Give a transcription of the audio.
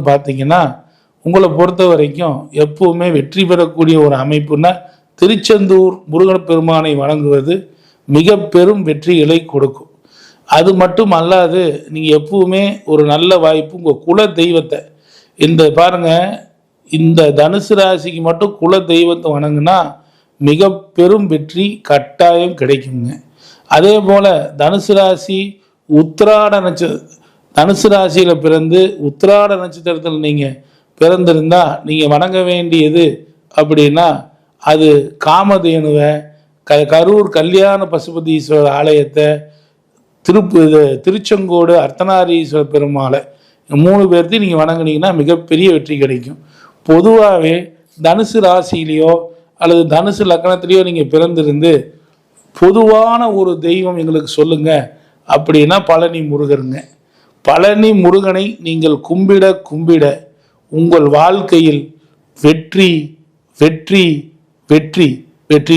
பார்த்தீங்கன்னா உங்களை பொறுத்த வரைக்கும் எப்பவுமே வெற்றி பெறக்கூடிய ஒரு அமைப்புன்னா திருச்செந்தூர் முருகன் பெருமானை வணங்குவது மிக பெரும் வெற்றிகளை கொடுக்கும். அது மட்டும் அல்லாது நீங்கள் எப்பவுமே ஒரு நல்ல வாய்ப்பு உங்கள் குல தெய்வத்தை இந்த பாருங்க, இந்த தனுசு ராசிக்கு மட்டும் குல தெய்வத்தை வணங்குனா மிக பெரும் வெற்றி கட்டாயம் கிடைக்குங்க. அதே போல் தனுசு ராசி உத்திராட தனுசு ராசியில் பிறந்து உத்திராட நட்சத்திரத்தில் நீங்கள் பிறந்திருந்தால் நீங்கள் வணங்க வேண்டியது அப்படின்னா அது காமதேனுவை, கரூர் கல்யாண பசுபதீஸ்வரர் ஆலயத்தை, திருச்செங்கோடு அர்த்தநாரீஸ்வரர் பெருமாளை 3 பேர்த்தையும் நீங்கள் வணங்குனீங்கன்னா மிகப்பெரிய வெற்றி கிடைக்கும். பொதுவாகவே தனுசு ராசியிலையோ அல்லது தனுசு லக்னத்திலேயோ நீங்கள் பிறந்திருந்து பொதுவான ஒரு தெய்வம் எங்களுக்கு சொல்லுங்கள் அப்படின்னா பழனி முருகருங்க. பழனி முருகனை நீங்கள் கும்பிட கும்பிட உங்கள் வாழ்க்கையில் வெற்றி வெற்றி வெற்றி வெற்றி